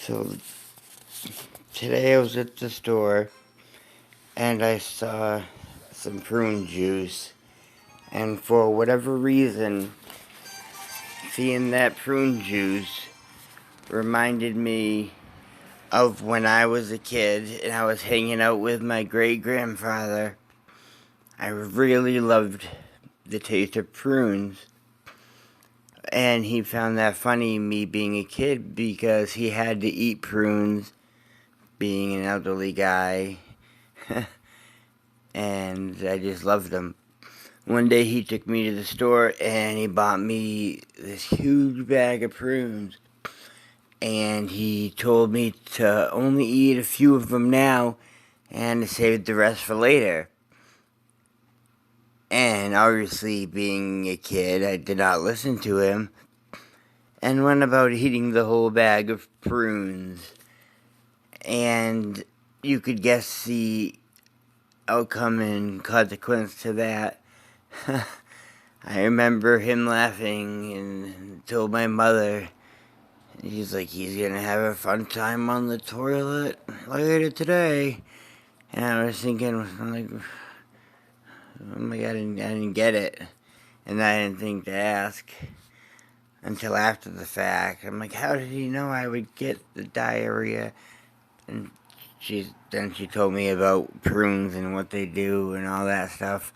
So today I was at the store and I saw some prune juice, and for whatever reason, seeing that prune juice reminded me of when I was a kid and I was hanging out with my great grandfather. I really loved the taste of prunes, and he found that funny, me being a kid, because he had to eat prunes being an elderly guy. And I just loved them. One day he took me to the store and he bought me this huge bag of prunes. And he told me to only eat a few of them now and to save the rest for later. And obviously, being a kid, I did not listen to him and went about eating the whole bag of prunes. And you could guess the outcome and consequence to that. I remember him laughing and told my mother, he's like, he's gonna have a fun time on the toilet later today. And I was thinking, I'm like, oh my god, I didn't get it. And I didn't think to ask until after the fact. I'm like, how did he know I would get the diarrhea? And then she told me about prunes and what they do and all that stuff.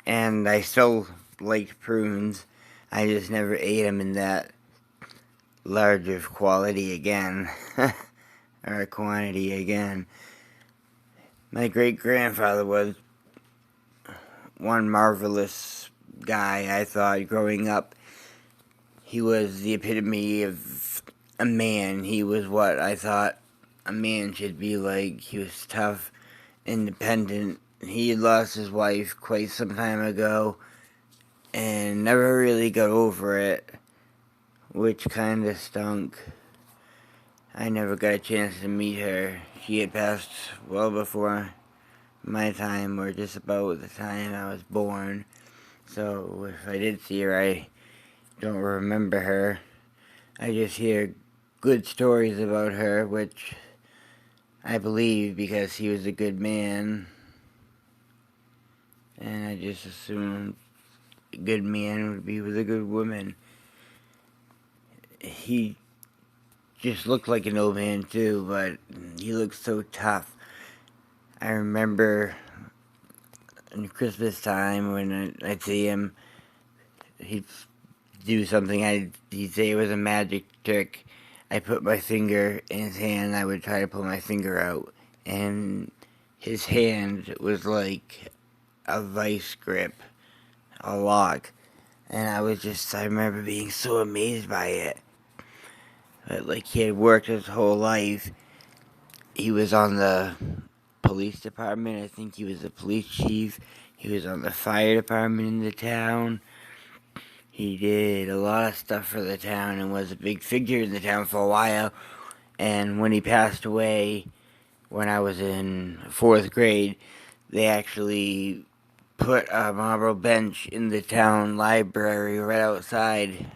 And I still liked prunes. I just never ate them in that large of quality again. Or quantity again. My great-grandfather was one marvelous guy, I thought, growing up. He was the epitome of a man. He was what I thought a man should be like. He was tough, independent. He had lost his wife quite some time ago and never really got over it, which kind of stunk. I never got a chance to meet her. She had passed well before my time, or just about the time I was born. So if I did see her, I don't remember her. I just hear good stories about her, which I believe because he was a good man. And I just assumed a good man would be with a good woman. He just looked like an old man too, but he looked so tough. I remember in Christmas time when I'd see him, he'd do something, he'd say it was a magic trick. I put my finger in his hand, and I would try to pull my finger out, and his hand was like a vice grip, a lock, and I remember being so amazed by it. But like, he had worked his whole life. He was on the police department. I think he was the police chief. He was on the fire department in the town. He did a lot of stuff for the town and was a big figure in the town for a while. And when he passed away, when I was in 4th grade, they actually put a marble bench in the town library right outside,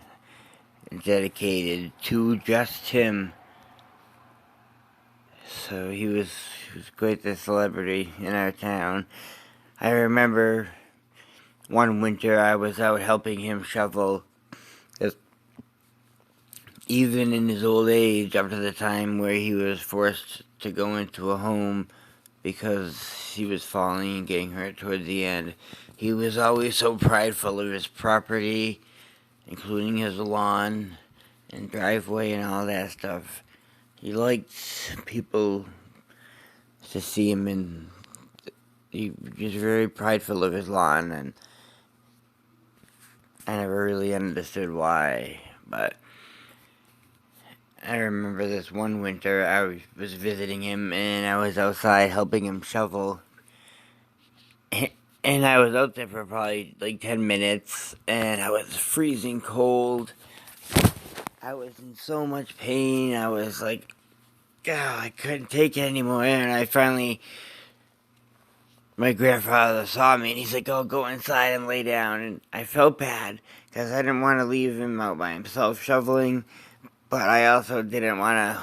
dedicated to just him. So he was quite the celebrity in our town. I remember one winter I was out helping him shovel. Even in his old age, up to the time where he was forced to go into a home because he was falling and getting hurt toward the end, he was always so prideful of his property, including his lawn and driveway and all that stuff. He liked people to see him, and he was very prideful of his lawn, and I never really understood why. But I remember this one winter I was visiting him, and I was outside helping him shovel, and I was out there for probably like 10 minutes, and I was freezing cold. I was in so much pain. I was like, oh, I couldn't take it anymore. And my grandfather saw me and he's like, oh, go inside and lay down. And I felt bad because I didn't want to leave him out by himself shoveling. but I also didn't want to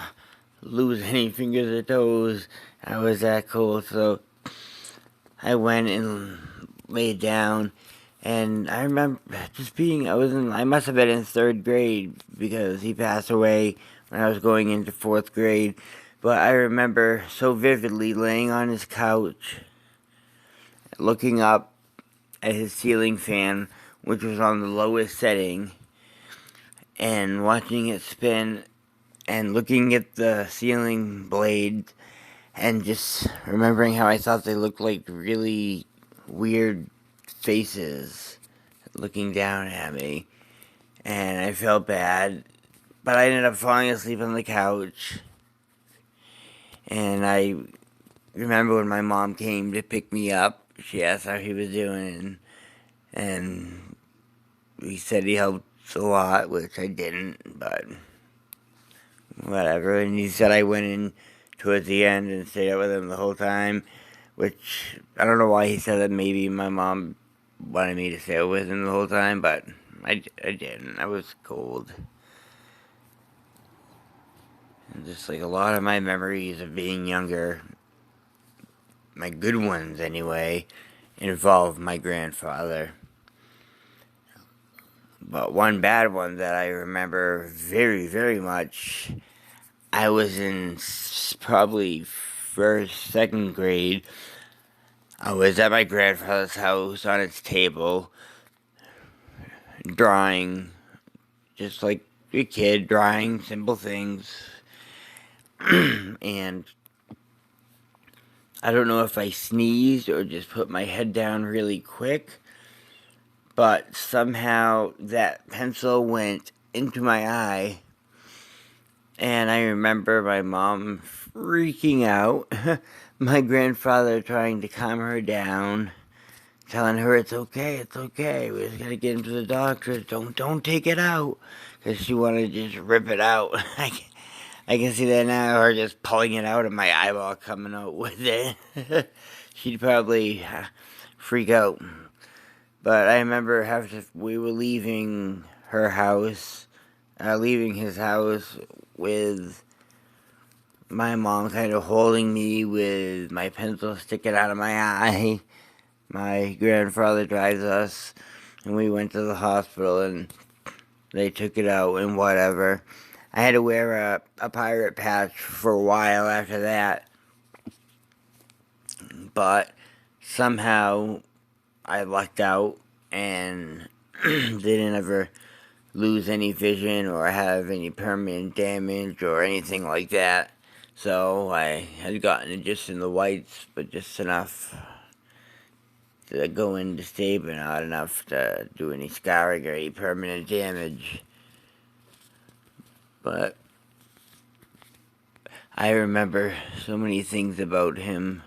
lose any fingers or toes. I was that cold, so I went and laid down. And I remember just being, I must have been in third grade because he passed away when I was going into fourth grade. But I remember so vividly laying on his couch, looking up at his ceiling fan, which was on the lowest setting, and watching it spin and looking at the ceiling blade and just remembering how I thought they looked like really weird faces looking down at me. And I felt bad, but I ended up falling asleep on the couch. And I remember when my mom came to pick me up, she asked how he was doing, and he said he helped a lot, which I didn't, but whatever. And he said I went in towards the end and stayed out with him the whole time, which I don't know why he said that. Maybe my mom wanted me to stay out with him the whole time, but I didn't. I was cold. And just like a lot of my memories of being younger, my good ones anyway, involve my grandfather. But one bad one that I remember very, very much, I was in probably first, second grade. I was at my grandfather's house on its table, drawing, just like a kid, drawing simple things. And I don't know if I sneezed or just put my head down really quick, but somehow that pencil went into my eye. And I remember my mom freaking out, my grandfather trying to calm her down, telling her it's okay, we just gotta get him to the doctor, don't take it out, because she wanted to just rip it out. I can see that now, her just pulling it out and my eyeball coming out with it. She'd probably freak out. But I remember after we were leaving her house, leaving his house with my mom kind of holding me with my pencil sticking out of my eye. My grandfather drives us, and we went to the hospital, and they took it out and whatever. I had to wear a pirate patch for a while after that, but somehow I lucked out and didn't ever lose any vision or have any permanent damage or anything like that. So I had gotten it just in the whites, but just enough to go into stay, but not enough to do any scarring or any permanent damage. But I remember so many things about him.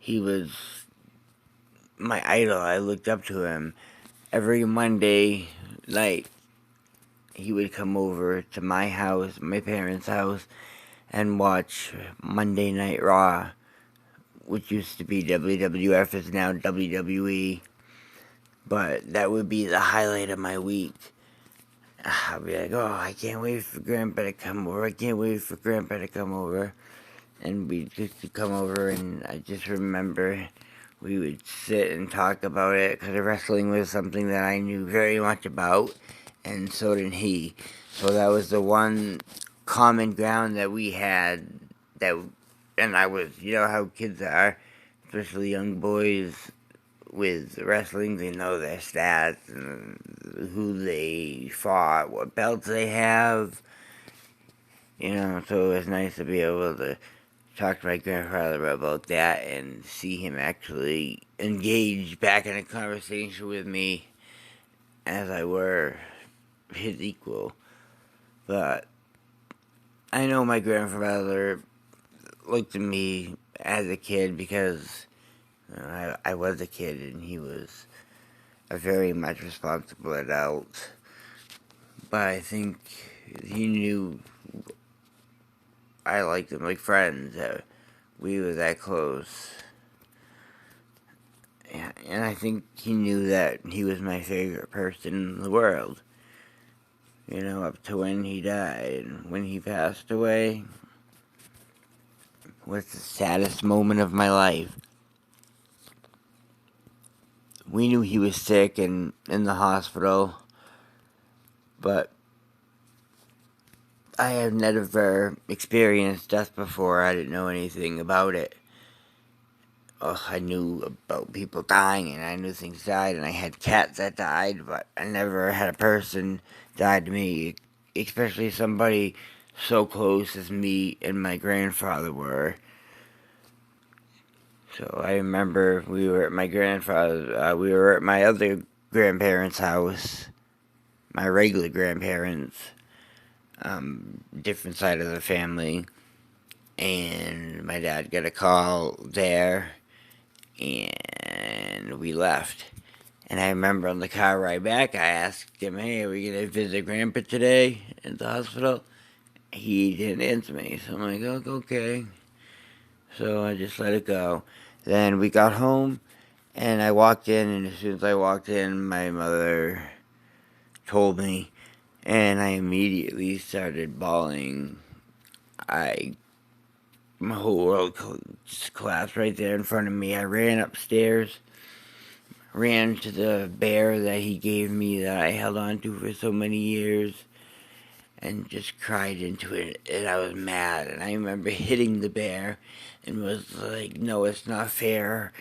He was my idol. I looked up to him. Every Monday night, he would come over to my house, my parents' house, and watch Monday Night Raw, which used to be WWF, is now WWE. But that would be the highlight of my week. I'd be like, oh, I can't wait for Grandpa to come over. I can't wait for Grandpa to come over. And we'd just come over, and I just remember we would sit and talk about it, because wrestling was something that I knew very much about, and so did he. So that was the one common ground that we had, and I was, you know how kids are, especially young boys with wrestling, they know their stats, and who they fought, what belts they have, so it was nice to be able to talk to my grandfather about that and see him actually engage back in a conversation with me as I were his equal. But I know my grandfather looked at me as a kid because I was a kid and he was a very much responsible adult. But I think he knew I liked him like friends. We were that close. And I think he knew that he was my favorite person in the world. up to when he died. When he passed away was the saddest moment of my life. We knew he was sick and in the hospital, but I had never experienced death before. I didn't know anything about it. I knew about people dying, and I knew things died, and I had cats that died, but I never had a person die to me, especially somebody so close as me and my grandfather were. So I remember we were at we were at my other grandparents' house, my regular grandparents, different side of the family, and my dad got a call there, and we left. And I remember on the car ride back, I asked him, "Hey, are we gonna visit Grandpa today at the hospital?" He didn't answer me, so I'm like, "Oh, okay." So I just let it go. Then we got home, and I walked in, and as soon as I walked in, my mother told me, and I immediately started bawling. My whole world just collapsed right there in front of me. I ran upstairs, ran to the bear that he gave me that I held on to for so many years, and just cried into it, and I was mad. And I remember hitting the bear and was like, "No, it's not fair.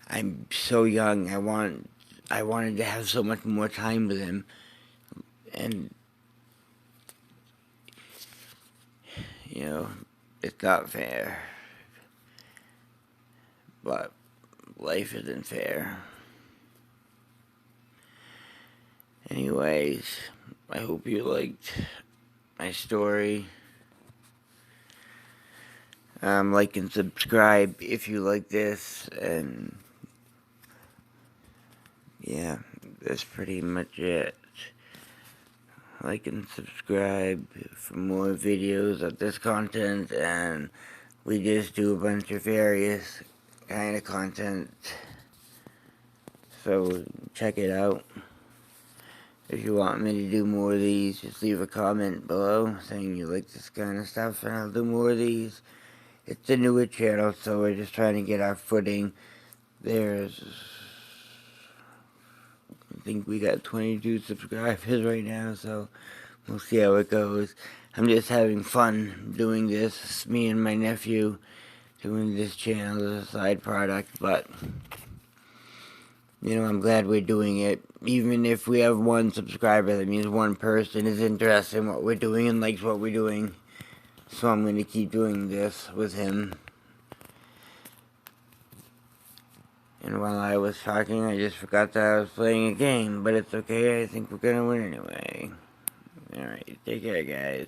I'm so young. I wanted to have so much more time with him, and you know, it's not fair. But life isn't fair." Anyways, I hope you liked my story. Like and subscribe if you like this, and yeah, that's pretty much it. Like and subscribe for more videos of this content, and we just do a bunch of various kind of content, so check it out. If you want me to do more of these, just leave a comment below saying you like this kind of stuff, and I'll do more of these. It's a newer channel, so we're just trying to get our footing. I think we got 22 subscribers right now, so we'll see how it goes. I'm just having fun doing this. It's me and my nephew doing this channel as a side product, but I'm glad we're doing it. Even if we have one subscriber, that means one person is interested in what we're doing and likes what we're doing. So I'm going to keep doing this with him. And while I was talking, I just forgot that I was playing a game, but it's okay. I think we're going to win anyway. Alright, take care, guys.